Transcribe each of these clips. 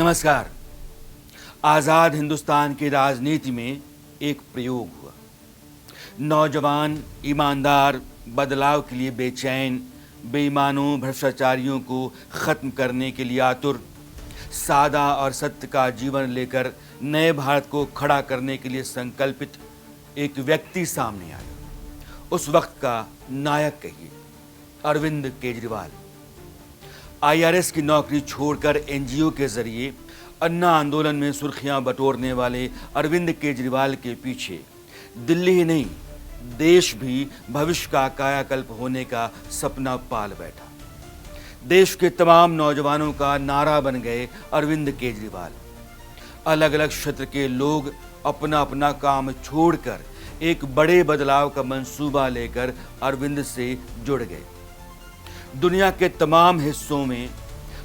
नमस्कार। आज़ाद हिंदुस्तान की राजनीति में एक प्रयोग हुआ। नौजवान, ईमानदार, बदलाव के लिए बेचैन, बेईमानों, भ्रष्टाचारियों को ख़त्म करने के लिए आतुर, सादा और सत्य का जीवन लेकर नए भारत को खड़ा करने के लिए संकल्पित एक व्यक्ति सामने आया। उस वक्त का नायक कहिए, अरविंद केजरीवाल। IRS की नौकरी छोड़कर NGO के जरिए अन्ना आंदोलन में सुर्खियां बटोरने वाले अरविंद केजरीवाल के पीछे दिल्ली ही नहीं, देश भी भविष्य का कायाकल्प होने का सपना पाल बैठा। देश के तमाम नौजवानों का नारा बन गए अरविंद केजरीवाल। अलग अलग क्षेत्र के लोग अपना अपना काम छोड़कर एक बड़े बदलाव का मंसूबा लेकर अरविंद से जुड़ गए। दुनिया के तमाम हिस्सों में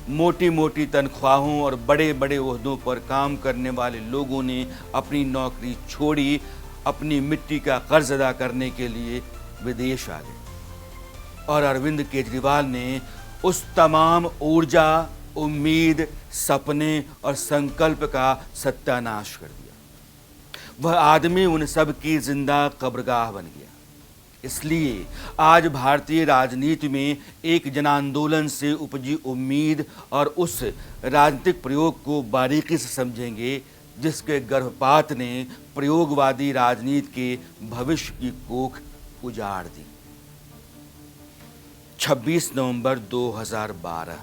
मोटी मोटी तनख्वाहों और बड़े बड़े ओहदों पर काम करने वाले लोगों ने अपनी नौकरी छोड़ी, अपनी मिट्टी का कर्ज अदा करने के लिए विदेश आ गए। और अरविंद केजरीवाल ने उस तमाम ऊर्जा, उम्मीद, सपने और संकल्प का सत्यानाश कर दिया। वह आदमी उन सब की जिंदा कब्रगाह बन गया। इसलिए आज भारतीय राजनीति में एक जन आंदोलन से उपजी उम्मीद और उस राजनीतिक प्रयोग को बारीकी से समझेंगे जिसके गर्भपात ने प्रयोगवादी राजनीति के भविष्य की कोख उजाड़ दी। 26 नवंबर 2012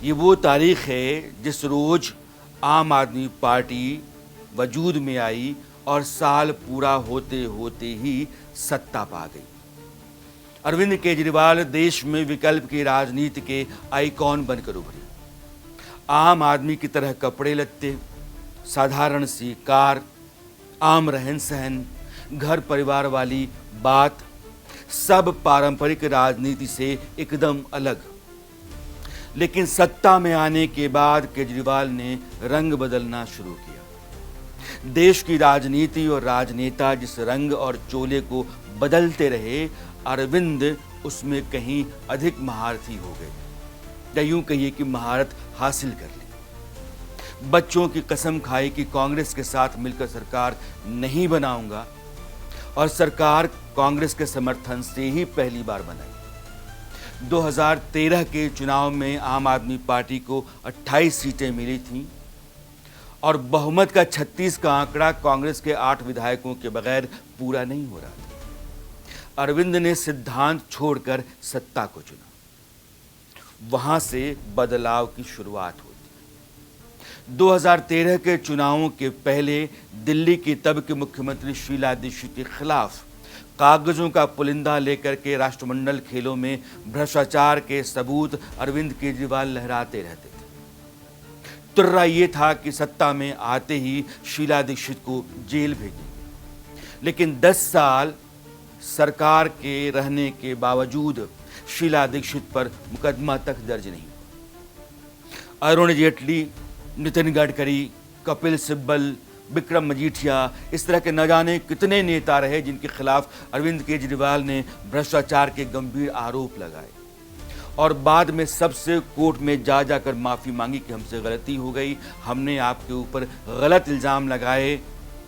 ये वो तारीख है जिस रोज आम आदमी पार्टी वजूद में आई और साल पूरा होते होते ही सत्ता पा गई। अरविंद केजरीवाल देश में विकल्प की राजनीति के आइकॉन बनकर उभरे। आम आदमी की तरह कपड़े लत्ते, साधारण सी कार, आम रहन सहन, घर परिवार वाली बात, सब पारंपरिक राजनीति से एकदम अलग। लेकिन सत्ता में आने के बाद केजरीवाल ने रंग बदलना शुरू किया। देश की राजनीति और राजनेता जिस रंग और चोले को बदलते रहे, अरविंद उसमें कहीं अधिक महारथी हो गए, या यूं कहिए कि महारत हासिल कर ली। बच्चों की कसम खाई कि कांग्रेस के साथ मिलकर सरकार नहीं बनाऊंगा, और सरकार कांग्रेस के समर्थन से ही पहली बार बनाई। 2013 के चुनाव में आम आदमी पार्टी को 28 सीटें मिली थीं और बहुमत का 36 का आंकड़ा कांग्रेस के 8 विधायकों के बगैर पूरा नहीं हो रहा था। अरविंद ने सिद्धांत छोड़कर सत्ता को चुना। वहां से बदलाव की शुरुआत होती। 2013 के चुनावों के पहले दिल्ली की तब के मुख्यमंत्री शीला दीक्षित के खिलाफ कागजों का पुलिंदा लेकर के राष्ट्रमंडल खेलों में भ्रष्टाचार के सबूत अरविंद केजरीवाल लहराते रहते थे। तुर्रा ये था कि सत्ता में आते ही शीला दीक्षित को जेल भेजेंगे, लेकिन 10 साल सरकार के रहने के बावजूद शीला दीक्षित पर मुकदमा तक दर्ज नहीं हुआ। अरुण जेटली, नितिन गडकरी, कपिल सिब्बल, विक्रम मजीठिया, इस तरह के न जाने कितने नेता रहे जिनके खिलाफ अरविंद केजरीवाल ने भ्रष्टाचार के गंभीर आरोप लगाए, और बाद में सबसे कोर्ट में जा जाकर माफ़ी मांगी कि हमसे गलती हो गई, हमने आपके ऊपर गलत इल्ज़ाम लगाए,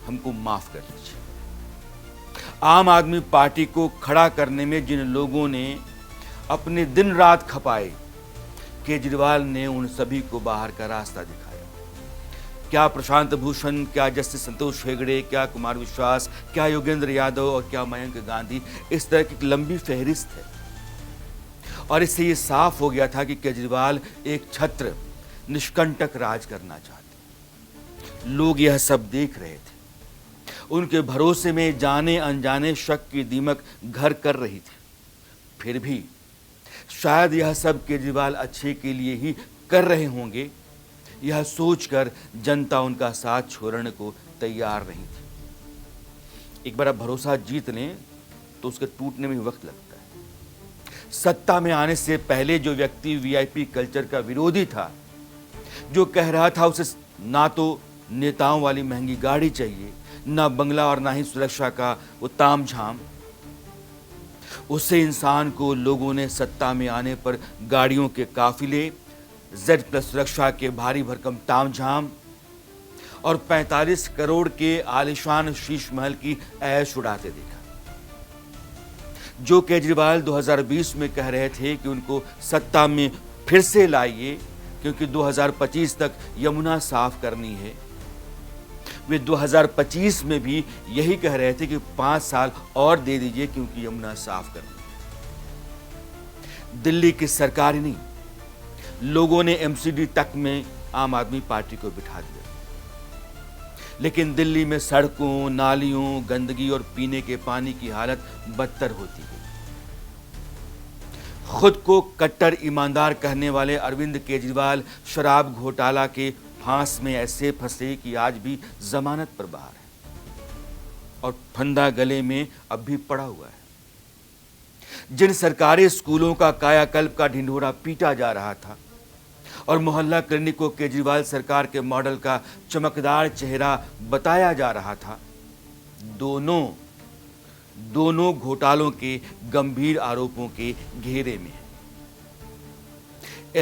हमको माफ़ कर दीजिए। आम आदमी पार्टी को खड़ा करने में जिन लोगों ने अपने दिन रात खपाए, केजरीवाल ने उन सभी को बाहर का रास्ता दिखाया। क्या प्रशांत भूषण, क्या जस्टिस संतोष हेगड़े, क्या कुमार विश्वास, क्या योगेंद्र यादव और क्या मयंक गांधी, इस तरह की लंबी फहरिस्त है। और इससे ये साफ हो गया था कि केजरीवाल एक छत्र निष्कंटक राज करना चाहते। लोग यह सब देख रहे थे। उनके भरोसे में जाने अनजाने शक की दीमक घर कर रही थी। फिर भी शायद यह सब केजरीवाल अच्छे के लिए ही कर रहे होंगे, यह सोचकर जनता उनका साथ छोड़ने को तैयार नहीं थी। एक बार आप भरोसा जीत लें तो उसके टूटने में वक्त लगता है। सत्ता में आने से पहले जो व्यक्ति VIP कल्चर का विरोधी था, जो कह रहा था उसे ना तो नेताओं वाली महंगी गाड़ी चाहिए, ना बंगला और ना ही सुरक्षा का वो तामझाम, उससे इंसान को लोगों ने सत्ता में आने पर गाड़ियों के काफिले, Z+ सुरक्षा के भारी भरकम तामझाम और 45 करोड़ के आलीशान शीश महल की ऐश उड़ाते देखा। जो केजरीवाल 2020 में कह रहे थे कि उनको सत्ता में फिर से लाइए क्योंकि 2025 तक यमुना साफ करनी है, वे 2025 में भी यही कह रहे थे कि 5 साल और दे दीजिए क्योंकि यमुना साफ करनी है। दिल्ली की सरकार ही नहीं, लोगों ने MCD तक में आम आदमी पार्टी को बिठा दिया, लेकिन दिल्ली में सड़कों, नालियों, गंदगी और पीने के पानी की हालत बदतर होती गई। खुद को कट्टर ईमानदार कहने वाले अरविंद केजरीवाल शराब घोटाला के फांस में ऐसे फंसे कि आज भी जमानत पर बाहर है और फंदा गले में अब भी पड़ा हुआ है। जिन सरकारी स्कूलों का कायाकल्प का ढिंढोरा पीटा जा रहा था और मोहल्ला क्लिनिक को केजरीवाल सरकार के मॉडल का चमकदार चेहरा बताया जा रहा था, दोनों घोटालों के गंभीर आरोपों के घेरे में है।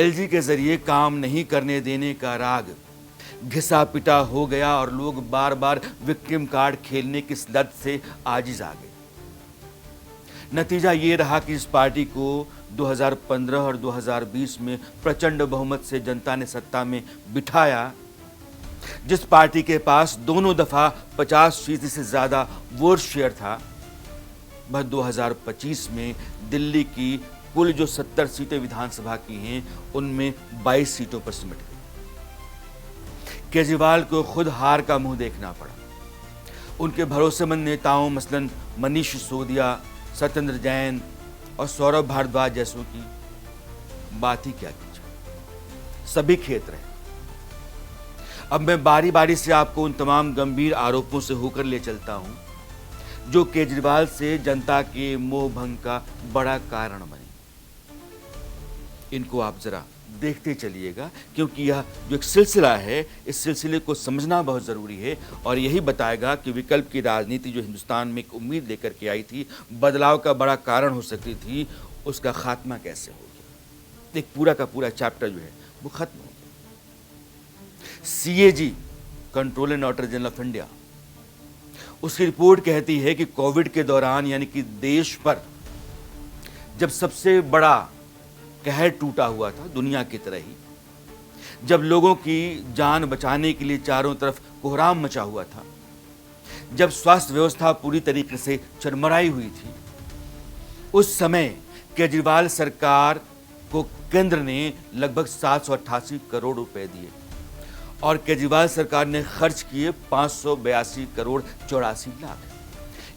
LG के जरिए काम नहीं करने देने का राग घिसा पिटा हो गया और लोग बार बार विक्टिम कार्ड खेलने की लत से आजिज आ गए। नतीजा ये रहा कि इस पार्टी को 2015 और 2020 में प्रचंड बहुमत से जनता ने सत्ता में बिठाया। जिस पार्टी के पास दोनों दफा 50% से ज्यादा वोट शेयर था, वह 2025 में दिल्ली की कुल जो 70 सीटें विधानसभा की हैं, उनमें 22 सीटों पर सिमट गई। केजरीवाल को खुद हार का मुंह देखना पड़ा। उनके भरोसेमंद नेताओं मसलन मनीष सिसोदिया, सत्येंद्र जैन और सौरभ भारद्वाज जैसों की बात ही क्या कीजिए, सभी खेत रहे। अब मैं बारी बारी से आपको उन तमाम गंभीर आरोपों से होकर ले चलता हूं जो केजरीवाल से जनता के मोह भंग का बड़ा कारण बने। इनको आप जरा देखते चलिएगा क्योंकि यह जो एक सिलसिला है, इस सिलसिले को समझना बहुत ज़रूरी है और यही बताएगा कि विकल्प की राजनीति जो हिंदुस्तान में एक उम्मीद लेकर के आई थी, बदलाव का बड़ा कारण हो सकती थी, उसका खात्मा कैसे हो गया। एक पूरा का पूरा चैप्टर जो है वो खत्म हो गया। CAG, controller auditor general of India, उसकी रिपोर्ट कहती है कि कोविड के दौरान यानी कि देश पर जब सबसे बड़ा कहर टूटा हुआ था, दुनिया की तरह ही, जब लोगों की जान बचाने के लिए चारों तरफ कोहराम मचा हुआ था, जब स्वास्थ्य व्यवस्था पूरी तरीके से चरमराई हुई थी, उस समय केजरीवाल सरकार को केंद्र ने लगभग 788 करोड़ रुपए दिए और केजरीवाल सरकार ने खर्च किए 582 करोड़ 84 लाख।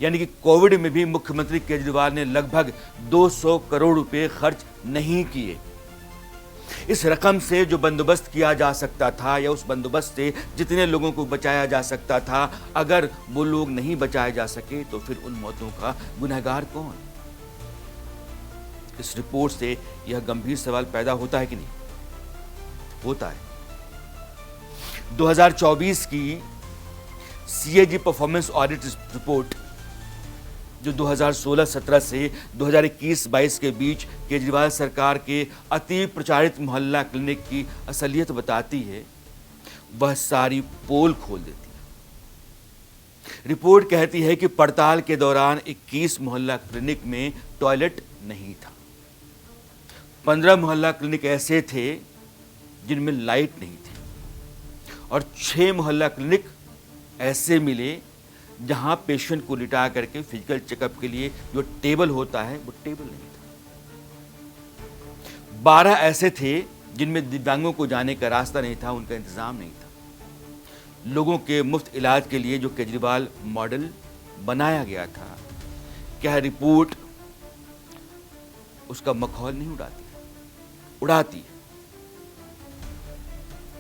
यानी कि कोविड में भी मुख्यमंत्री केजरीवाल ने लगभग 200 करोड़ रुपए खर्च नहीं किए। इस रकम से जो बंदोबस्त किया जा सकता था या उस बंदोबस्त से जितने लोगों को बचाया जा सकता था, अगर वो लोग नहीं बचाए जा सके तो फिर उन मौतों का गुनहगार कौन? इस रिपोर्ट से यह गंभीर सवाल पैदा होता है कि नहीं? होता है। 2024 की CAG परफॉर्मेंस ऑडिट रिपोर्ट जो 2016-17 से 2021-22 के बीच केजरीवाल सरकार के अति प्रचारित मोहल्ला क्लिनिक की असलियत बताती है, वह सारी पोल खोल देती है। रिपोर्ट कहती है कि पड़ताल के दौरान 21 मोहल्ला क्लिनिक में टॉयलेट नहीं था। 15 मोहल्ला क्लिनिक ऐसे थे जिनमें लाइट नहीं थी और 6 मोहल्ला क्लिनिक ऐसे मिले जहां पेशेंट को लिटा करके फिजिकल चेकअप के लिए जो टेबल होता है वो टेबल नहीं था। 12 ऐसे थे जिनमें दिव्यांगों को जाने का रास्ता नहीं था, उनका इंतजाम नहीं था। लोगों के मुफ्त इलाज के लिए जो केजरीवाल मॉडल बनाया गया था, क्या रिपोर्ट उसका मखौल नहीं उड़ाती है।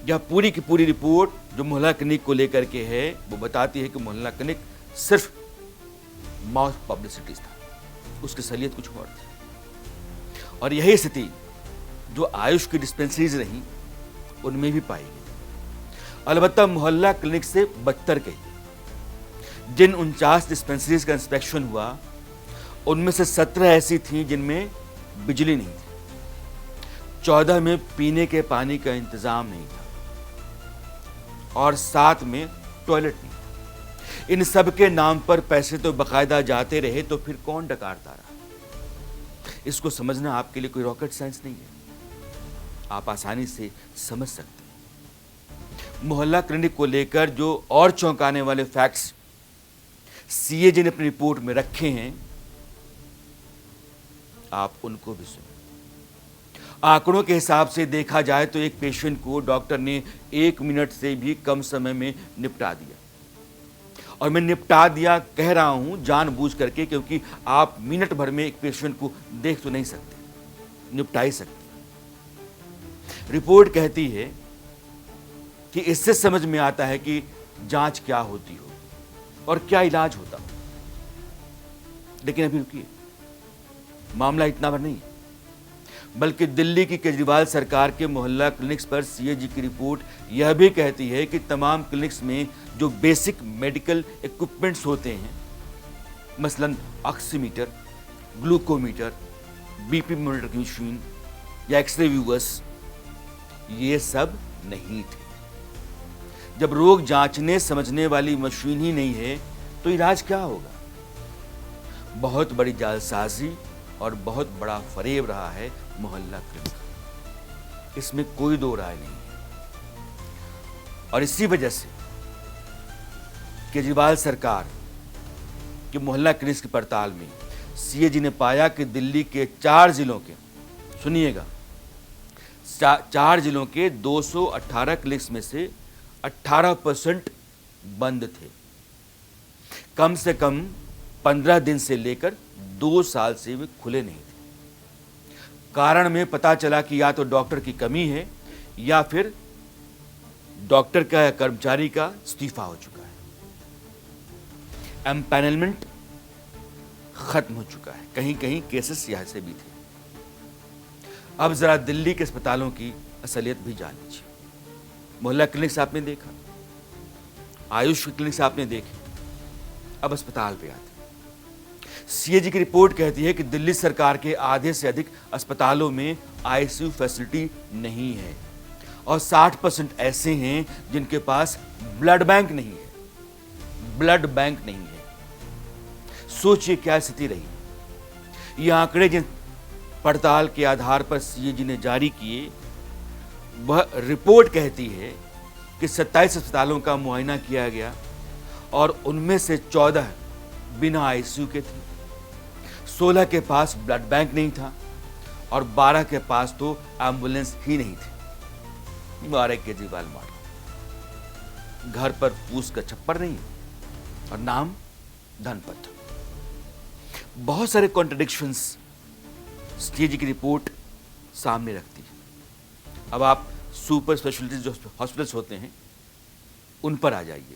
यह पूरी की पूरी रिपोर्ट जो मोहल्ला क्लिनिक को लेकर के है, वो बताती है कि मोहल्ला क्लिनिक सिर्फ माउथ पब्लिसिटी था, उसकी असलियत कुछ और थी। और यही स्थिति जो आयुष की डिस्पेंसरीज रही, उनमें भी पाई गई। अलबत्ता मोहल्ला क्लिनिक से बदतर कही। जिन 49 डिस्पेंसरीज का इंस्पेक्शन हुआ, उनमें से 17 ऐसी थीं जिनमें बिजली नहीं थी। 14 में पीने के पानी का इंतजाम नहीं था और 7 में टॉयलेट नहीं था। इन सब के नाम पर पैसे तो बकायदा जाते रहे, तो फिर कौन डकारता रहा? इसको समझना आपके लिए कोई रॉकेट साइंस नहीं है, आप आसानी से समझ सकते हैं। मोहल्ला क्लिनिक को लेकर जो और चौंकाने वाले फैक्ट्स सीएजी ने अपनी रिपोर्ट में रखे हैं, आप उनको भी सुनें। आंकड़ों के हिसाब से देखा जाए तो एक पेशेंट को डॉक्टर ने 1 मिनट से भी कम समय में निपटा दिया। और मैं निपटा दिया कह रहा हूं जानबूझ करके, क्योंकि आप मिनट भर में एक पेशेंट को देख तो नहीं सकते, निपटा ही सकते। रिपोर्ट कहती है कि इससे समझ में आता है कि जांच क्या होती हो और क्या इलाज होता हो। लेकिन अभी रुकिए, मामला इतना भर नहीं है, बल्कि दिल्ली की केजरीवाल सरकार के मोहल्ला क्लिनिक्स पर सीएजी की रिपोर्ट यह भी कहती है कि तमाम क्लिनिक्स में जो बेसिक मेडिकल इक्विपमेंट्स होते हैं, मसलन ऑक्सीमीटर, ग्लूकोमीटर, बीपी मॉनिटर की मशीन या एक्सरे व्यूअर्स, ये सब नहीं थे। जब रोग जांचने समझने वाली मशीन ही नहीं है तो इलाज क्या होगा? बहुत बड़ी जालसाजी और बहुत बड़ा फरेब रहा है मोहल्ला क्लिनिक, इसमें कोई दो राय नहीं है। और इसी वजह से केजरीवाल सरकार के मोहल्ला क्लिनिक की पड़ताल में सीएजी ने पाया कि दिल्ली के 4 जिलों के, सुनिएगा, 4 जिलों के 218 क्लिनिक्स में से 18% बंद थे। कम से कम 15 दिन से लेकर 2 साल से वे खुले नहीं थे। कारण में पता चला कि या तो डॉक्टर की कमी है या फिर डॉक्टर का या कर्मचारी का इस्तीफा हो चुका है, एम्पैनलमेंट खत्म हो चुका है। कहीं कहीं केसेस यहां से भी थे। अब जरा दिल्ली के अस्पतालों की असलियत भी जान लीजिए। मोहल्ला क्लिनिक्स आपने देखा, आयुष क्लिनिक्स आपने देखे, अब अस्पताल पे आते। सीएजी की रिपोर्ट कहती है कि दिल्ली सरकार के आधे से अधिक अस्पतालों में आईसीयू फैसिलिटी नहीं है और 60% ऐसे हैं जिनके पास ब्लड बैंक नहीं है। ब्लड बैंक नहीं है। सोचिए क्या स्थिति रही। ये आंकड़े जिन पड़ताल के आधार पर सीएजी ने जारी किए, वह रिपोर्ट कहती है कि 27 अस्पतालों का मुआयना किया गया और उनमें से 14 बिना आईसीयू के थे, 16 के पास ब्लड बैंक नहीं था और 12 के पास तो एम्बुलेंस ही नहीं थी। मारे केजरीवाल मारो, घर पर फूस का छप्पर नहीं और नाम धनपत। बहुत सारे कॉन्ट्रडिक्शंस सीएजी की रिपोर्ट सामने रखती है। अब आप सुपर स्पेशलिटी जो हॉस्पिटल्स होते हैं उन पर आ जाइए।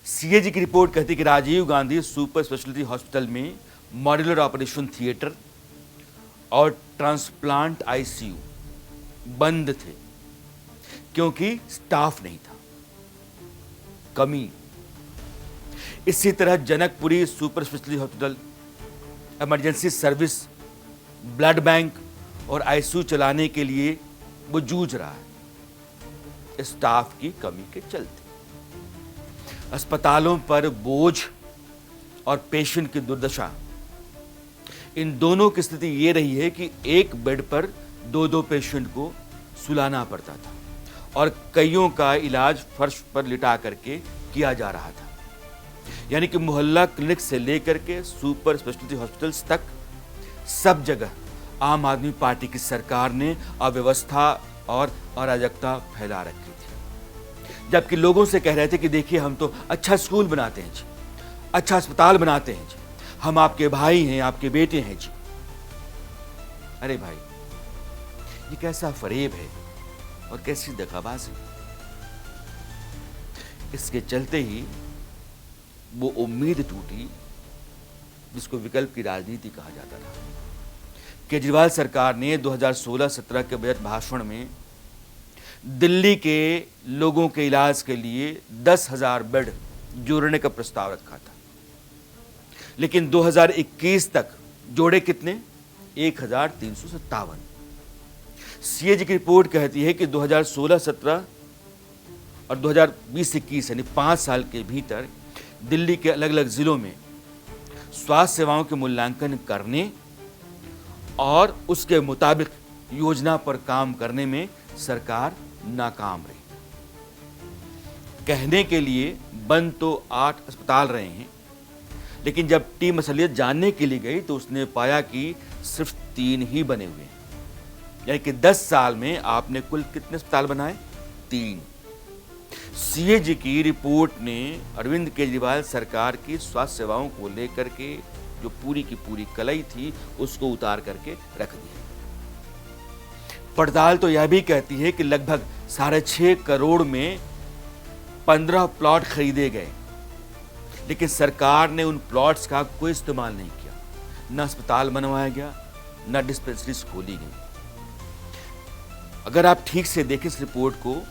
सीएजी की रिपोर्ट कहती है कि Rajiv Gandhi super speciality hospital में मॉड्यूलर ऑपरेशन थिएटर और ट्रांसप्लांट आईसीयू बंद थे क्योंकि स्टाफ नहीं था, कमी। इसी तरह Janakpuri super speciality hospital emergency service, blood bank और आईसीयू चलाने के लिए वो जूझ रहा है स्टाफ की कमी के चलते। अस्पतालों पर बोझ और पेशेंट की दुर्दशा, इन दोनों की स्थिति ये रही है कि एक बेड पर 2-2 पेशेंट को सुलाना पड़ता था और कईयों का इलाज फर्श पर लिटा करके किया जा रहा था। यानी कि मोहल्ला क्लिनिक से लेकर के सुपर स्पेशलिटी हॉस्पिटल्स तक सब जगह आम आदमी पार्टी की सरकार ने अव्यवस्था और अराजकता फैला रखी थी। जबकि लोगों से कह रहे थे कि देखिए हम तो अच्छा स्कूल बनाते हैं जी, अच्छा अस्पताल बनाते हैं जी, हम आपके भाई हैं, आपके बेटे हैं जी। अरे भाई, ये कैसा फरेब है और कैसी दगाबाजी। इसके चलते ही वो उम्मीद टूटी जिसको विकल्प की राजनीति कहा जाता था। केजरीवाल सरकार ने 2016-17 के बजट भाषण में दिल्ली के लोगों के इलाज के लिए 10,000 बेड जोड़ने का प्रस्ताव रखा था, लेकिन 2021 तक जोड़े कितने? 1,357। सीएजी की रिपोर्ट कहती है कि 2016-17 और 2020-21 यानी 5 साल के भीतर दिल्ली के अलग अलग जिलों में स्वास्थ्य सेवाओं के मूल्यांकन करने और उसके मुताबिक योजना पर काम करने में सरकार नाकाम रही। कहने के लिए बंद तो 8 अस्पताल रहे हैं, लेकिन जब टीम असलियत जानने के लिए गई तो उसने पाया कि सिर्फ 3 ही बने हुए हैं। यानी कि 10 साल में आपने कुल कितने अस्पताल बनाए? 3। सीएजी की रिपोर्ट ने अरविंद केजरीवाल सरकार की स्वास्थ्य सेवाओं को लेकर के जो पूरी की पूरी कलई थी उसको उतार करके रख दिया। पड़ताल तो यह भी कहती है कि लगभग 6.5 करोड़ में 15 प्लॉट खरीदे गए, लेकिन सरकार ने उन प्लॉट्स का कोई इस्तेमाल नहीं किया। न अस्पताल बनवाया गया, न डिस्पेंसरीज खोली गई। अगर आप ठीक से देखें इस रिपोर्ट को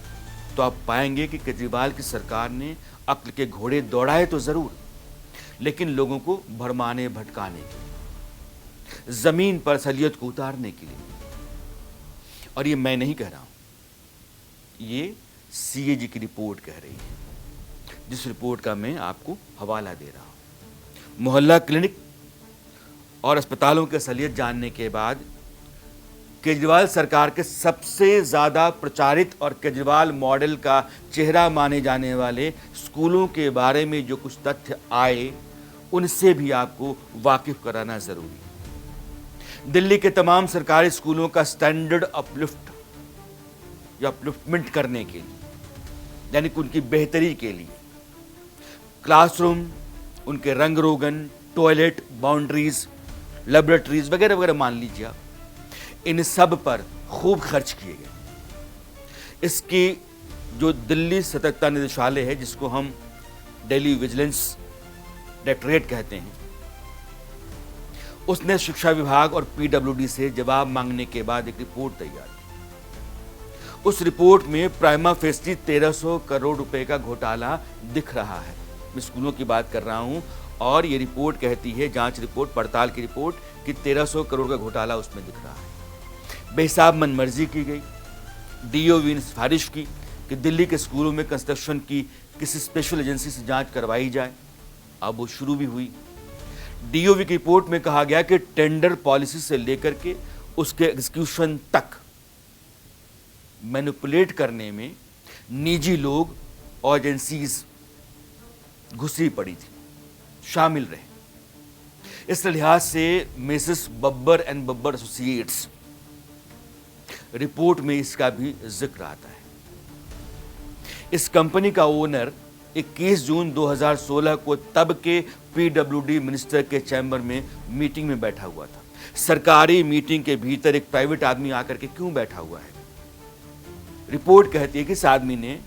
तो आप पाएंगे कि केजरीवाल की सरकार ने अक्ल के घोड़े दौड़ाए तो जरूर, लेकिन लोगों को भरमाने भटकाने के लिए, जमीन पर असलियत को उतारने के लिए। और ये मैं नहीं कह रहा हूं, ये सीएजी की रिपोर्ट कह रही है, जिस रिपोर्ट का मैं आपको हवाला दे रहा हूं। मोहल्ला क्लिनिक और अस्पतालों की असलियत जानने के बाद केजरीवाल सरकार के सबसे ज्यादा प्रचारित और केजरीवाल मॉडल का चेहरा माने जाने वाले स्कूलों के बारे में जो कुछ तथ्य आए उनसे भी आपको वाकिफ कराना जरूरी है। दिल्ली के तमाम सरकारी स्कूलों का स्टैंडर्ड अपलिफ्ट या अपलिफ्टमेंट करने के लिए, यानी कि उनकी बेहतरी के लिए क्लासरूम, उनके रंग रोगन, टॉयलेट, बाउंड्रीज, लेबोरेटरीज वगैरह वगैरह मान लीजिए आप, इन सब पर खूब खर्च किए गए। इसकी जो दिल्ली सतर्कता निदेशालय है, जिसको हम दिल्ली विजिलेंस डायरेक्टरेट कहते हैं, उसने शिक्षा विभाग और पीडब्ल्यूडी से जवाब मांगने के बाद एक रिपोर्ट तैयार की। उस रिपोर्ट में प्राइमा फेसी 1300 करोड़ रुपए का घोटाला दिख रहा है। मैं स्कूलों की बात कर रहा हूं और ये रिपोर्ट कहती है, जांच रिपोर्ट, पड़ताल की रिपोर्ट, कि 1300 करोड़ का घोटाला उसमें दिख रहा है। बेहिसाब मनमर्जी की गई। डीओवी ने सिफारिश की कि दिल्ली के स्कूलों में कंस्ट्रक्शन की किसी स्पेशल एजेंसी से जांच करवाई जाए। अब वो शुरू भी हुई। डीओवी की रिपोर्ट में कहा गया कि टेंडर पॉलिसी से लेकर के उसके एग्जीक्यूशन तक मैनिपुलेट करने में निजी लोग और एजेंसीज घुसी पड़ी थी, शामिल रहे। इस लिहाज से Mrs Babbar and Babbar associates report में इसका भी जिक्र आता है। इस कंपनी का ओनर 21 जून 2016 को तब के पीडब्ल्यूडी मिनिस्टर के चैम्बर में मीटिंग में बैठा हुआ था। सरकारी मीटिंग के भीतर एक प्राइवेट आदमी आकर के क्यों बैठा हुआ है? रिपोर्ट कहती है कि इस आदमी ने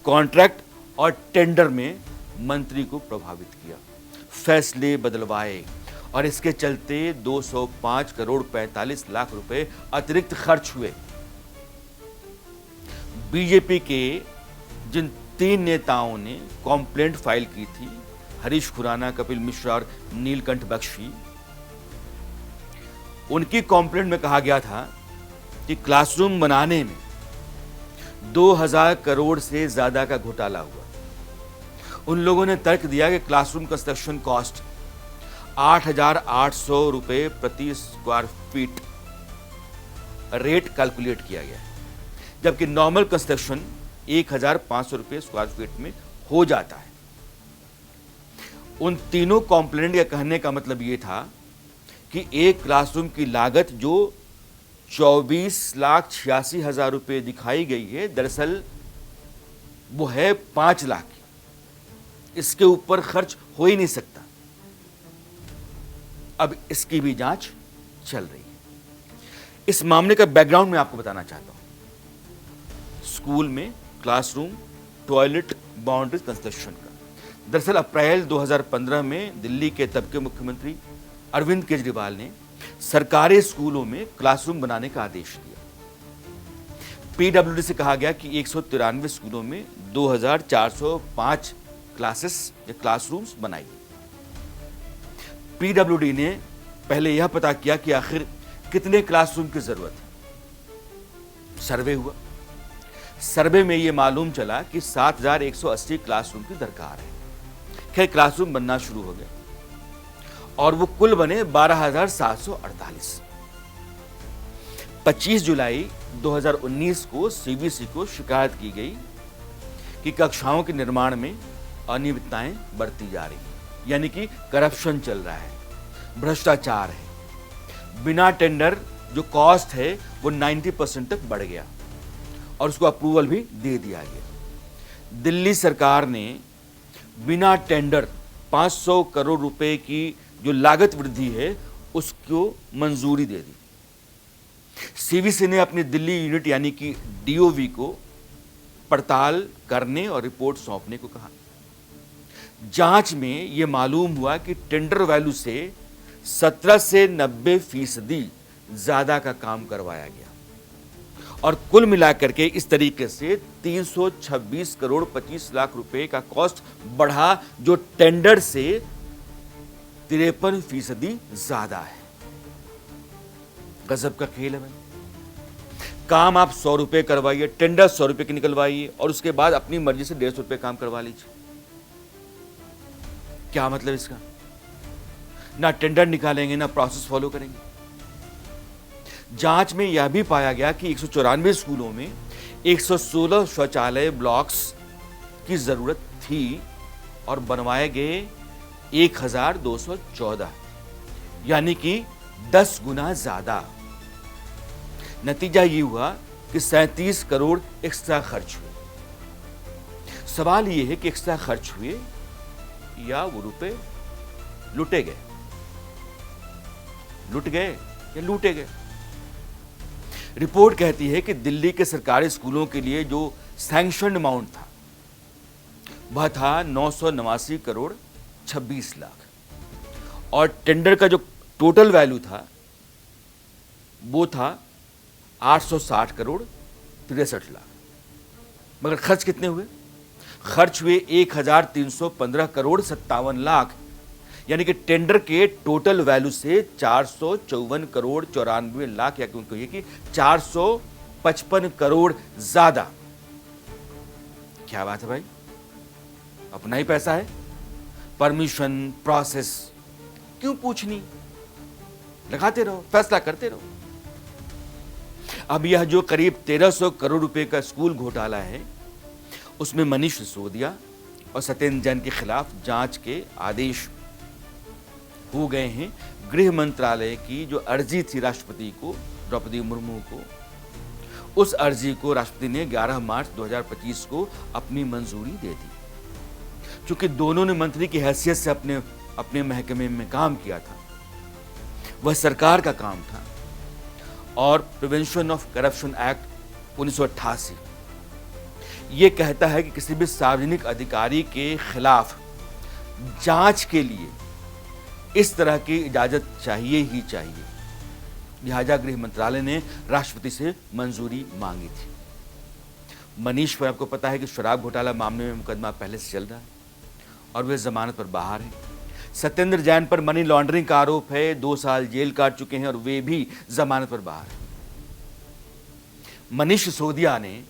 कॉन्ट्रैक्ट और टेंडर में मंत्री को प्रभावित किया, फैसले बदलवाए और इसके चलते 205 करोड़ 45 लाख रुपए अतिरिक्त खर्च हुए। बीजेपी के जिन 3 नेताओं ने कॉम्प्लेंट फाइल की थी, हरीश खुराना, कपिल मिश्रा और नीलकंठ बख्शी, उनकी कॉम्प्लेंट में कहा गया था कि क्लासरूम बनाने में 2000 करोड़ से ज्यादा का घोटाला हुआ। उन लोगों ने तर्क दिया कि क्लासरूम कंस्ट्रक्शन कॉस्ट 8,800 रुपए प्रति स्क्वायर फीट रेट कैलकुलेट किया गया है, जबकि नॉर्मल कंस्ट्रक्शन 1,500 रुपए स्क्वायर फीट में हो जाता है। उन तीनों कॉम्प्लेनेंट के कहने का मतलब यह था कि एक क्लासरूम की लागत जो 24,86,000 रुपए दिखाई गई है, दरअसल वो है 5 लाख की। इसके ऊपर खर्च हो ही नहीं सकता। अब इसकी भी जांच चल रही है। इस मामले का बैकग्राउंड मैं आपको बताना चाहता हूं। स्कूल में क्लासरूम, टॉयलेट, बाउंड्री कंस्ट्रक्शन का, दरअसल अप्रैल 2015 में दिल्ली के तब के मुख्यमंत्री अरविंद केजरीवाल ने सरकारी स्कूलों में क्लासरूम बनाने का आदेश दिया। पीडब्ल्यूडी से कहा गया कि 193 स्कूलों में 2,405 क्लासेस या क्लासरूम्स बनाइए। पीडब्ल्यूडी ने पहले यह पता किया कि आखिर कितने क्लासरूम की जरूरत है। सर्वे हुआ। सर्वे में ये मालूम चला कि 7,180 क्लासरूम की दरकार है। खैर क्लासरूम बनना शुरू हो गया और वो कुल बने 12,748। 25 जुलाई 2019 को सीबीएसई को शिकायत की गई कि कक्षाओं के निर्माण में अनियमितताएं बरती जा रही हैं, यानी कि करप्शन चल रहा है, भ्रष्टाचार है। बिना टेंडर जो कॉस्ट है वो 90% तक बढ़ गया और उसको अप्रूवल भी दे दिया गया। दिल्ली सरकार ने बिना टेंडर 500 करोड़ रुपए की जो लागत वृद्धि है उसको मंजूरी दे दी। सीवीसी ने अपनी दिल्ली यूनिट यानी कि डीओवी को पड़ताल करने और रिपोर्ट सौंपने को कहा। जांच में यह मालूम हुआ कि टेंडर वैल्यू से 17 से 90% ज्यादा का काम करवाया गया और कुल मिलाकर के इस तरीके से 326 करोड़ 25 लाख रुपए का कॉस्ट बढ़ा, जो टेंडर से 53% ज्यादा है। गजब का खेल है भाई। काम आप 100 रुपए करवाइए, टेंडर 100 रुपए की निकलवाइए और उसके बाद अपनी मर्जी से 150 रुपए काम करवा लीजिए। क्या मतलब इसका? ना टेंडर निकालेंगे ना प्रोसेस फॉलो करेंगे। जांच में यह भी पाया गया कि 194 स्कूलों में 116 शौचालय ब्लॉक्स की जरूरत थी और बनवाए गए 1214, यानी कि 10 गुना ज्यादा। नतीजा ये हुआ कि 37 करोड़ एक्स्ट्रा खर्च हुए। सवाल यह है कि एक्स्ट्रा खर्च हुए या वो रुपए लूटे गए? लूट गए या लूटे गए? रिपोर्ट कहती है कि दिल्ली के सरकारी स्कूलों के लिए जो सैंक्शन अमाउंट था वह था 989 करोड़ 26 लाख और टेंडर का जो टोटल वैल्यू था वो था 860 करोड़ 63 लाख। मगर खर्च कितने हुए? खर्च हुए 1315 करोड़ 57 लाख, यानी कि टेंडर के टोटल वैल्यू से 454 करोड़ 94 लाख या क्यों कहिए कि 455 करोड़ ज्यादा। क्या बात है भाई, अपना ही पैसा है, परमिशन प्रोसेस क्यों पूछनी, लगाते रहो, फैसला करते रहो। अब यह जो करीब 1300 करोड़ रुपए का स्कूल घोटाला है उसमें मनीष सिसोदिया और सत्येंद्र जैन के खिलाफ जांच के आदेश हो गए हैं। गृह मंत्रालय की जो अर्जी थी राष्ट्रपति को, द्रौपदी मुर्मू को, उस अर्जी को राष्ट्रपति ने 11 मार्च 2025 को अपनी मंजूरी दे दी। क्योंकि दोनों ने मंत्री की हैसियत से अपने महकमे में काम किया था, वह सरकार का काम था। और प्रिवेंशन ऑफ करप्शन एक्ट 1988 ये कहता है कि किसी भी सार्वजनिक अधिकारी के खिलाफ जांच के लिए इस तरह की इजाजत चाहिए ही चाहिए। लिहाजा गृह मंत्रालय ने राष्ट्रपति से मंजूरी मांगी थी। मनीष पर आपको पता है कि शराब घोटाला मामले में मुकदमा पहले से चल रहा है और वे जमानत पर बाहर हैं। सत्येंद्र जैन पर मनी लॉन्ड्रिंग का आरोप है, 2 साल जेल काट चुके हैं और वे भी जमानत पर बाहर हैं। मनीष सिसोदिया ने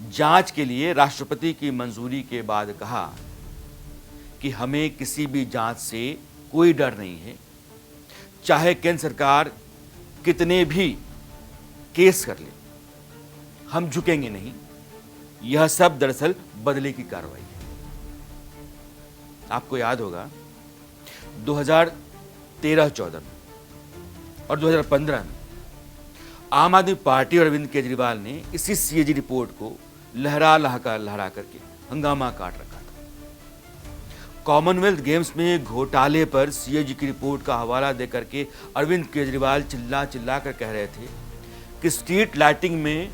जांच के लिए राष्ट्रपति की मंजूरी के बाद कहा कि हमें किसी भी जांच से कोई डर नहीं है, चाहे केंद्र सरकार कितने भी केस कर ले, हम झुकेंगे नहीं। यह सब दरअसल बदले की कार्रवाई है। आपको याद होगा 2013-14 में और 2015 में आम आदमी पार्टी और अरविंद केजरीवाल ने इसी सीएजी रिपोर्ट को लहरा करके हंगामा काट रखा था। कॉमनवेल्थ गेम्स में घोटाले पर सीएजी की रिपोर्ट का हवाला देकर के अरविंद केजरीवाल चिल्ला कर कह रहे थे कि स्ट्रीट लाइटिंग में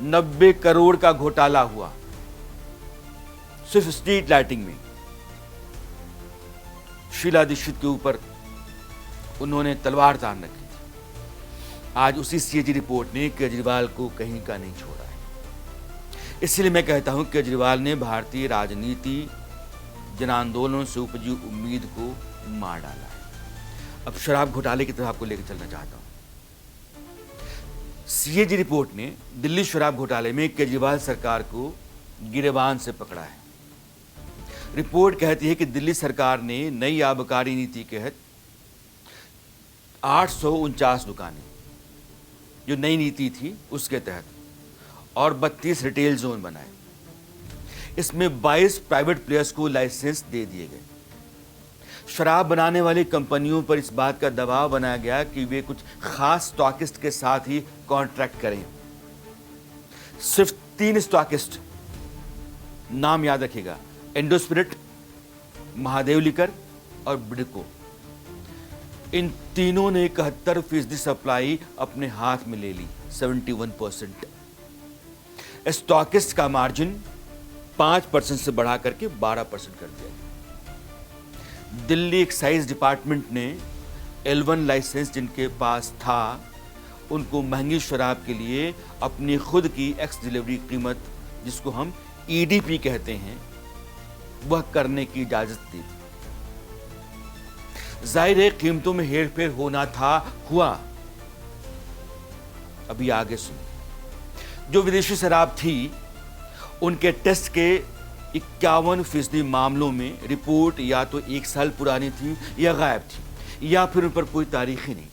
90 करोड़ का घोटाला हुआ, सिर्फ स्ट्रीट लाइटिंग में। शीला दीक्षित के ऊपर उन्होंने तलवार तान रखी थी। आज उसी सीएजी रिपोर्ट ने केजरीवाल को कहीं का नहीं छोड़ा है। इसलिए मैं कहता हूं केजरीवाल ने भारतीय राजनीति जन आंदोलन से उपजी उम्मीद को मार डाला है। अब शराब घोटाले की तरफ आपको लेकर चलना चाहता हूं। सीएजी रिपोर्ट ने दिल्ली शराब घोटाले में केजरीवाल सरकार को गिरेबान से पकड़ा है। रिपोर्ट कहती है कि दिल्ली सरकार ने नई आबकारी नीति के तहत 849 दुकानें, जो नई नीति थी उसके तहत, और 32 रिटेल जोन बनाए। इसमें 22 प्राइवेट प्लेयर्स को लाइसेंस दे दिए गए। शराब बनाने वाली कंपनियों पर इस बात का दबाव बनाया गया कि वे कुछ खास स्टॉकिस्ट के साथ ही कॉन्ट्रैक्ट करें। सिर्फ 3 स्टॉकिस्ट, नाम याद रखिएगा, इंडोस्पिरिट, महादेव लिकर और ब्रिडको, इन तीनों ने 71% सप्लाई अपने हाथ में ले ली, 71%। स्टॉकिस्ट का मार्जिन 5% से बढ़ा करके 12% कर दिया। दिल्ली एक्साइज डिपार्टमेंट ने L1 लाइसेंस जिनके पास था उनको महंगी शराब के लिए अपनी खुद की एक्स डिलीवरी कीमत, जिसको हम EDP कहते हैं, वह करने की इजाजत दी। जाहिर है कीमतों में हेरफेर होना था, हुआ। अभी आगे सुनिए। जो विदेशी शराब थी उनके टेस्ट के 51% मामलों में रिपोर्ट या तो 1 साल पुरानी थी या गायब थी, या फिर उन पर कोई तारीख ही नहीं थी।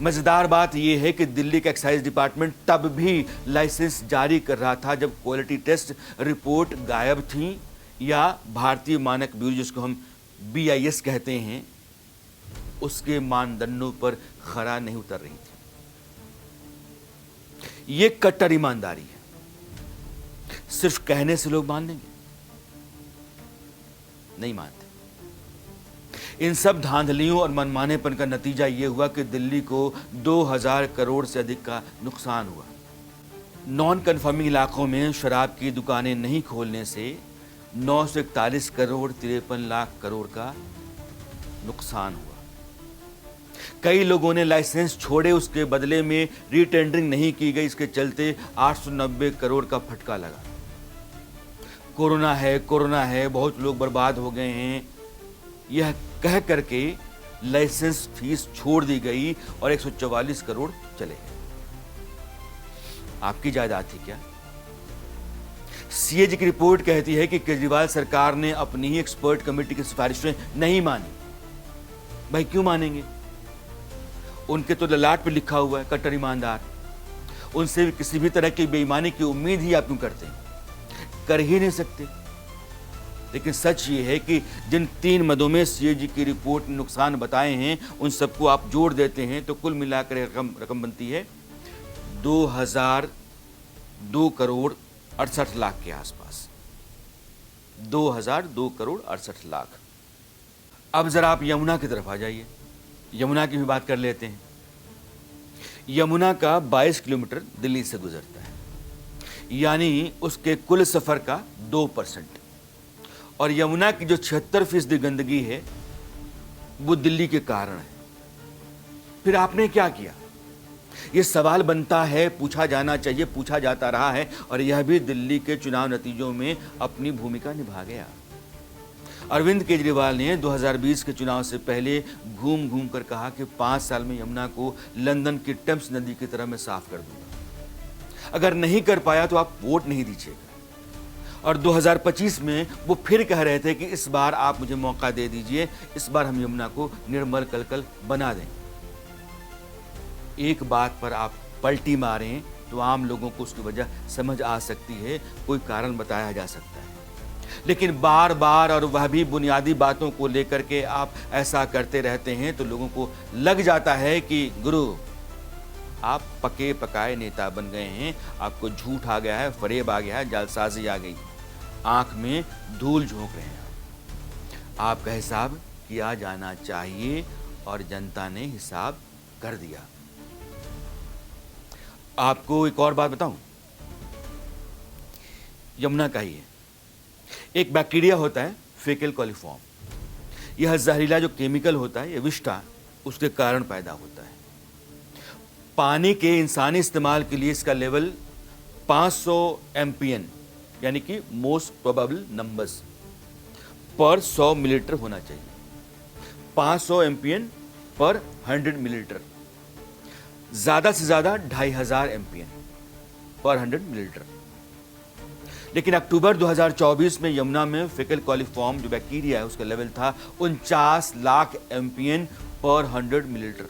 मजेदार बात यह है कि दिल्ली का एक्साइज डिपार्टमेंट तब भी लाइसेंस जारी कर रहा था जब क्वालिटी टेस्ट रिपोर्ट गायब थी या भारतीय मानक ब्यूरो, जिसको हम BIS कहते हैं, उसके मानदंडों पर खरा नहीं उतर रही थी। यह कट्टर ईमानदारी है। सिर्फ कहने से लोग मान लेंगे? नहीं मानते। इन सब धांधलियों और मनमानेपन का नतीजा यह हुआ कि दिल्ली को 2000 करोड़ से अधिक का नुकसान हुआ। नॉन कन्फर्मिंग इलाकों में शराब की दुकानें नहीं खोलने से 941 करोड़ 53 लाख करोड़ का नुकसान हुआ। कई लोगों ने लाइसेंस छोड़े, उसके बदले में रीटेंडरिंग नहीं की गई, इसके चलते 890 करोड़ का फटका लगा। कोरोना है, बहुत लोग बर्बाद हो गए हैं, यह कह करके लाइसेंस फीस छोड़ दी गई और 144 करोड़ चले गए। आपकी जायदाद थी क्या? सीएजी की रिपोर्ट कहती है कि केजरीवाल सरकार ने अपनी ही एक्सपर्ट कमेटी की सिफारिशें नहीं मानी। भाई क्यों मानेंगे? उनके तो ललाट पे लिखा हुआ है कट्टर ईमानदार। उनसे किसी भी तरह की बेईमानी की उम्मीद ही आप क्यों करते हैं? कर ही नहीं सकते। लेकिन सच ये है कि जिन 3 मदों में सीएजी की रिपोर्ट ने नुकसान बताए हैं, उन सबको आप जोड़ देते हैं तो कुल मिलाकर रकम बनती है 2002 करोड़ 68 लाख के आसपास। 2002 करोड़ 68 लाख। अब जरा आप यमुना की तरफ आ जाइए। यमुना की भी बात कर लेते हैं। यमुना का 22 किलोमीटर दिल्ली से गुजरता है, यानी उसके कुल सफर का 2%। और यमुना की जो 76% गंदगी है वो दिल्ली के कारण है। फिर आपने क्या किया? ये सवाल बनता है, पूछा जाना चाहिए, पूछा जाता रहा है, और यह भी दिल्ली के चुनाव नतीजों में अपनी भूमिका निभा गया। अरविंद केजरीवाल ने 2020 के चुनाव से पहले घूम घूम कर कहा कि 5 साल में यमुना को लंदन की टेम्स नदी की तरह मैं साफ कर दूंगा। अगर नहीं कर पाया तो आप वोट नहीं दीजिएगा। और 2025 में वो फिर कह रहे थे कि इस बार आप मुझे मौका दे दीजिए, इस बार हम यमुना को निर्मल कलकल बना दें। एक बात पर आप पलटी मारें तो आम लोगों को उसकी वजह समझ आ सकती है, कोई कारण बताया जा सकता है। लेकिन बार बार और वह भी बुनियादी बातों को लेकर के आप ऐसा करते रहते हैं तो लोगों को लग जाता है कि गुरु आप पके पकाए नेता बन गए हैं, आपको झूठ आ गया है, फरेब आ गया है, जालसाजी आ गई, आंख में धूल झोंक रहे हैं। आपका हिसाब किया जाना चाहिए और जनता ने हिसाब कर दिया। आपको एक और बात बताऊं, यमुना का ही है। एक बैक्टीरिया होता है फेकल कॉलीफॉर्म, यह जहरीला जो केमिकल होता है, यह विष्ठा उसके कारण पैदा होता है। पानी के इंसानी इस्तेमाल के लिए इसका लेवल 500 MPN यानी कि मोस्ट प्रोबेबल नंबर्स पर 100 मिलीलीटर होना चाहिए। 500 MPN पर 100 मिलीलीटर। ज़्यादा से ज़्यादा 2500 MPN पर 100 मिलीलीटर। लेकिन अक्टूबर 2024 में यमुना में फेकल कॉलीफॉर्म जो बैक्टीरिया है उसका लेवल था 49 लाख MPN पर 100 मिलीलीटर।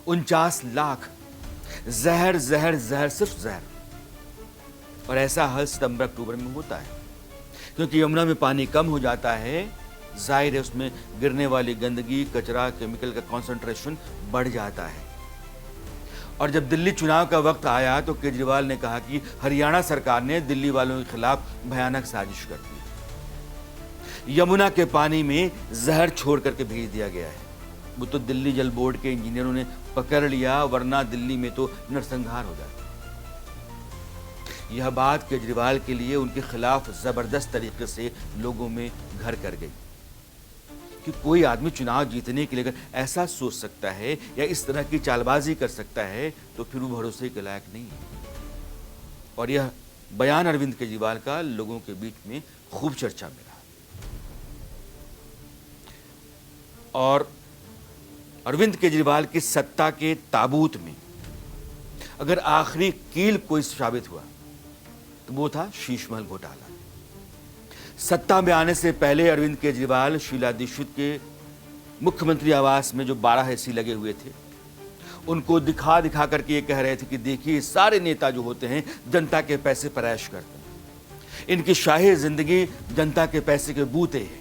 49 लाख। जहर जहर जहर, सिर्फ जहर। और ऐसा हर सितंबर अक्टूबर में होता है, क्योंकि यमुना में पानी कम हो जाता है, जाहिर है उसमें गिरने वाली गंदगी, कचरा, केमिकल का कॉन्सेंट्रेशन बढ़ जाता है। और जब दिल्ली चुनाव का वक्त आया तो केजरीवाल ने कहा कि हरियाणा सरकार ने दिल्ली वालों के खिलाफ भयानक साजिश कर दी। यमुना के पानी में जहर छोड़ करके भेज दिया गया है। वो तो दिल्ली जल बोर्ड के इंजीनियरों ने पकड़ लिया, वरना दिल्ली में तो नरसंहार हो जाता। यह बात केजरीवाल के लिए उनके खिलाफ जबरदस्त तरीके से लोगों में घर कर गई कि कोई आदमी चुनाव जीतने के लिए अगर ऐसा सोच सकता है या इस तरह की चालबाजी कर सकता है तो फिर वो भरोसे के लायक नहीं है। और यह बयान अरविंद केजरीवाल का लोगों के बीच में खूब चर्चा में रहा। और अरविंद केजरीवाल की सत्ता के ताबूत में अगर आखिरी कील कोई साबित हुआ तो वो था शीश महल घोटाला। सत्ता में आने से पहले अरविंद केजरीवाल शीला दीक्षित के मुख्यमंत्री आवास में जो 12 AC लगे हुए थे उनको दिखा दिखा करके ये कह रहे थे कि देखिए सारे नेता जो होते हैं जनता के पैसे पर ऐश करते हैं, इनकी शाही जिंदगी जनता के पैसे के बूते हैं।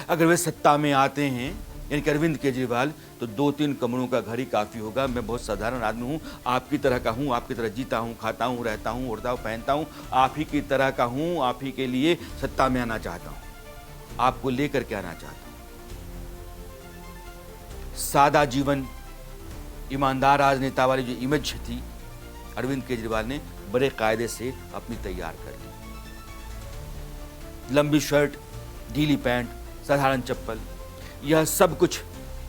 अगर वे सत्ता में आते हैं यानी कि अरविंद केजरीवाल तो 2-3 कमरों का घर ही काफ़ी होगा। मैं बहुत साधारण आदमी हूँ, आपकी तरह का हूँ, आपकी तरह जीता हूँ, खाता हूँ, रहता हूँ, उड़ता हूँ, पहनता हूँ, आप ही की तरह का हूँ, आप ही के लिए सत्ता में आना चाहता हूँ, आपको लेकर के आना चाहता हूँ। सादा जीवन, ईमानदार राजनेता वाली जो इमेज थी अरविंद केजरीवाल ने बड़े कायदे से अपनी तैयार कर ली। लंबी शर्ट, ढीली पैंट, साधारण चप्पल, यह सब कुछ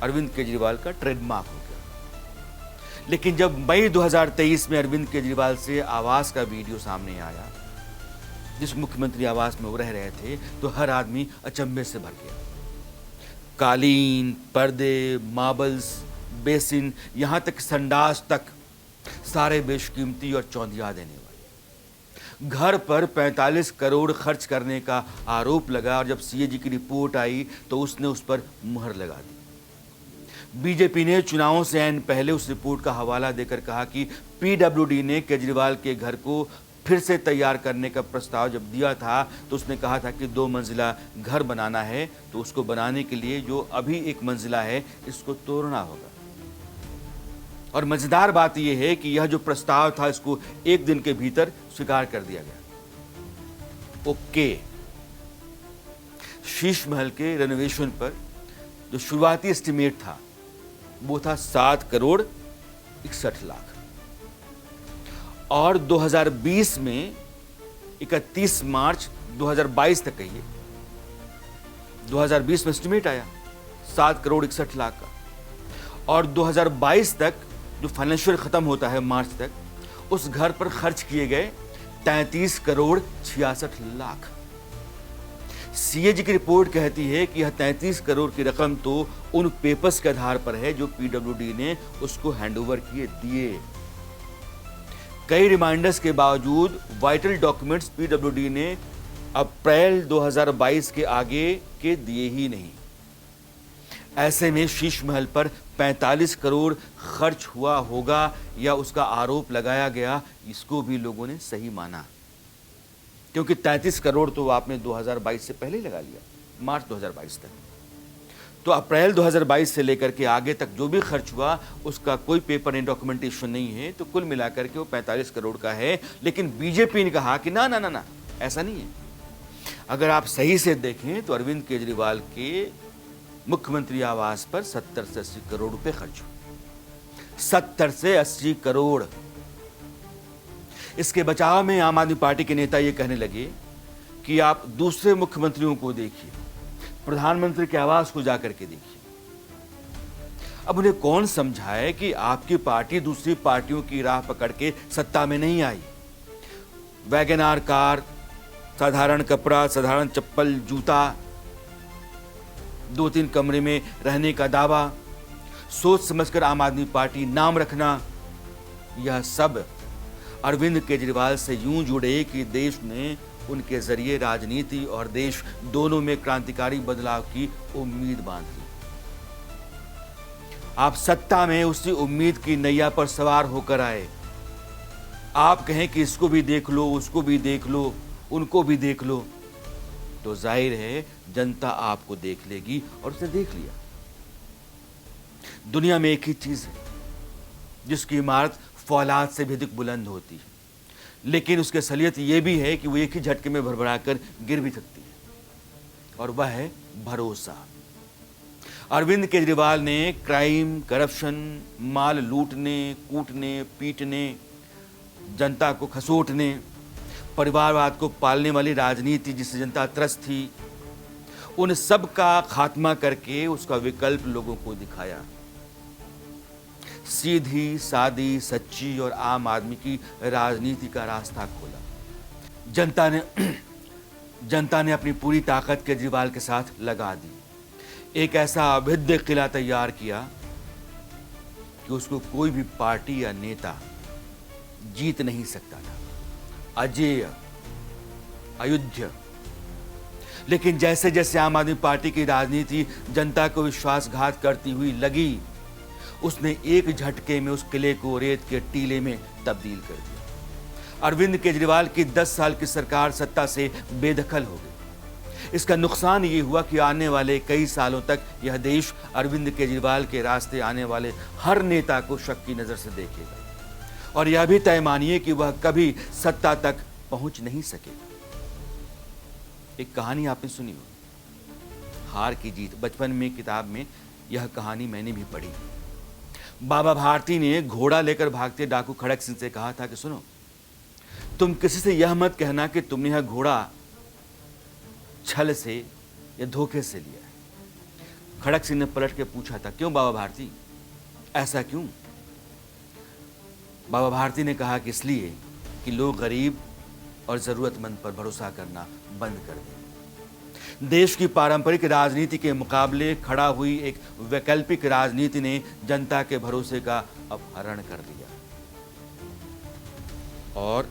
अरविंद केजरीवाल का ट्रेडमार्क हो गया। लेकिन जब मई 2023 में अरविंद केजरीवाल से आवास का वीडियो सामने आया, जिस मुख्यमंत्री आवास में वो रह रहे थे, तो हर आदमी अचंभे से भर गया। कालीन, पर्दे, मार्बल्स, बेसिन, यहां तक संडास तक सारे बेशकीमती और चौंधिया देने वाले। घर पर 45 करोड़ खर्च करने का आरोप लगा और जब CAG की रिपोर्ट आई तो उसने उस पर मुहर लगा दी। बीजेपी ने चुनावों से ऐन पहले उस रिपोर्ट का हवाला देकर कहा कि PWD ने केजरीवाल के घर को फिर से तैयार करने का प्रस्ताव जब दिया था तो उसने कहा था कि 2 मंजिला घर बनाना है, तो उसको बनाने के लिए जो अभी 1 मंजिला है इसको तोड़ना होगा। और मजेदार बात यह है कि यह जो प्रस्ताव था इसको 1 दिन के भीतर स्वीकार कर दिया गया। ओके, शीश महल के रेनोवेशन पर जो शुरुआती एस्टिमेट था वो था 7 करोड़ 61 लाख और 2020 में 31 मार्च 2022 तक कहिए 2020 में एस्टिमेट आया 7 करोड़ 61 लाख का और 2022 तक जो फाइनेंशियल खत्म होता है मार्च तक, उस घर पर खर्च किए गए 33 करोड़ 66 लाख। CAG की रिपोर्ट कहती है कि यह 33 करोड़ की रकम तो उन पेपर्स के आधार पर है जो PWD ने उसको हैंडओवर किए दिए। कई रिमाइंडर्स के बावजूद वाइटल डॉक्यूमेंट्स PWD ने अप्रैल 2022 के आगे के दिए ही नहीं। ऐसे में शीश महल पर 45 करोड़ खर्च हुआ होगा या उसका आरोप लगाया गया, इसको भी लोगों ने सही माना, क्योंकि 33 करोड़ तो आपने 2022 से पहले लगा लिया, मार्च 2022 तक। तो अप्रैल 2022 से लेकर के आगे तक जो भी खर्च हुआ उसका कोई पेपर नहीं, डॉक्यूमेंटेशन नहीं है, तो कुल मिलाकर के वो 45 करोड़ का है। लेकिन बीजेपी ने कहा कि ना ना ना ना, ऐसा नहीं है। अगर आप सही से देखें तो अरविंद केजरीवाल के मुख्यमंत्री आवास पर 70 से 80 करोड़ रुपए खर्च हुए। 70 से 80 करोड़। इसके बचाव में आम आदमी पार्टी के नेता ये कहने लगे कि आप दूसरे मुख्यमंत्रियों को देखिए, प्रधानमंत्री के आवास को जाकर के देखिए। अब उन्हें कौन समझाए कि आपकी पार्टी दूसरी पार्टियों की राह पकड़ के सत्ता में नहीं आई। वैगनआर कार, साधारण कपड़ा, साधारण चप्पल, जूता, 2-3 कमरे में रहने का दावा, सोच समझकर आम आदमी पार्टी नाम रखना, यह सब अरविंद केजरीवाल से यूं जुड़े कि देश ने उनके जरिए राजनीति और देश दोनों में क्रांतिकारी बदलाव की उम्मीद बांध ली। आप सत्ता में उसी उम्मीद की नैया पर सवार होकर आए। आप कहें कि इसको भी देख लो, उसको भी देख लो, उनको भी देख लो, तो जाहिर है जनता आपको देख लेगी, और उसे देख लिया। दुनिया में एक ही चीज है जिसकी इमारत फौलाद से भी अधिक बुलंद होती है, लेकिन उसकी असलियत यह भी है कि वो एक ही झटके में भरभराकर गिर भी सकती है, और वह है भरोसा। अरविंद केजरीवाल ने क्राइम, करप्शन, माल लूटने, कूटने, पीटने, जनता को खसोटने, परिवारवाद को पालने वाली राजनीति जिससे जनता त्रस्त थी, उन सब का खात्मा करके उसका विकल्प लोगों को दिखाया। सीधी, सादी, सच्ची और आम आदमी की राजनीति का रास्ता खोला। जनता ने अपनी पूरी ताकत केजरीवाल के साथ लगा दी। एक ऐसा अभेद्य किला तैयार किया कि उसको कोई भी पार्टी या नेता जीत नहीं सकता था। अजेय, अयुद्ध। लेकिन जैसे जैसे आम आदमी पार्टी की राजनीति जनता को विश्वासघात करती हुई लगी, उसने एक झटके में उस किले को रेत के टीले में तब्दील कर दिया। अरविंद केजरीवाल की 10 साल की सरकार सत्ता से बेदखल हो गई। इसका नुकसान ये हुआ कि आने वाले कई सालों तक यह देश अरविंद केजरीवाल के रास्ते आने वाले हर नेता को शक की नजर से देखेगा, और यह भी तय मानिए कि वह कभी सत्ता तक पहुंच नहीं सकेगा। एक कहानी आपने सुनी हो, हार की जीत। बचपन में किताब में यह कहानी मैंने भी पढ़ी। बाबा भारती ने घोड़ा लेकर भागते डाकू खड़क सिंह से कहा था कि सुनो, तुम किसी से यह मत कहना कि तुमने यह घोड़ा छल से या धोखे से लिया है। खड़क सिंह ने पलट के पूछा था, क्यों बाबा भारती, ऐसा क्यों? बाबा भारती ने कहा कि इसलिए कि लोग गरीब और जरूरतमंद पर भरोसा करना बंद कर दें। देश की पारंपरिक राजनीति के मुकाबले खड़ा हुई एक वैकल्पिक राजनीति ने जनता के भरोसे का अपहरण कर दिया, और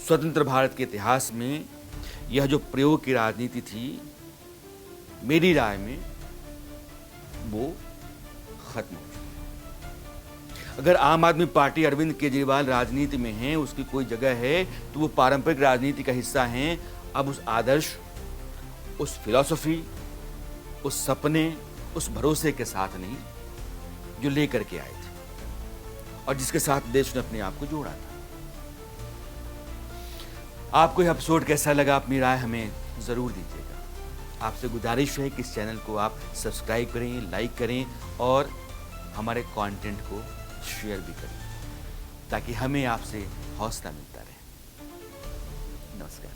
स्वतंत्र भारत के इतिहास में यह जो प्रयोग की राजनीति थी, मेरी राय में वो खत्म हो चुकी। अगर आम आदमी पार्टी अरविंद केजरीवाल राजनीति में है, उसकी कोई जगह है, तो वो पारंपरिक राजनीति का हिस्सा हैं। अब उस आदर्श, उस फिलॉसफी, उस सपने, उस भरोसे के साथ नहीं जो लेकर के आए थे और जिसके साथ देश ने अपने आप को जोड़ा था। आपको यह एपिसोड कैसा लगा, अपनी राय हमें जरूर दीजिएगा। आपसे गुजारिश है कि इस चैनल को आप सब्सक्राइब करें, लाइक करें और हमारे कंटेंट को शेयर भी करें, ताकि हमें आपसे हौसला मिलता रहे। नमस्कार।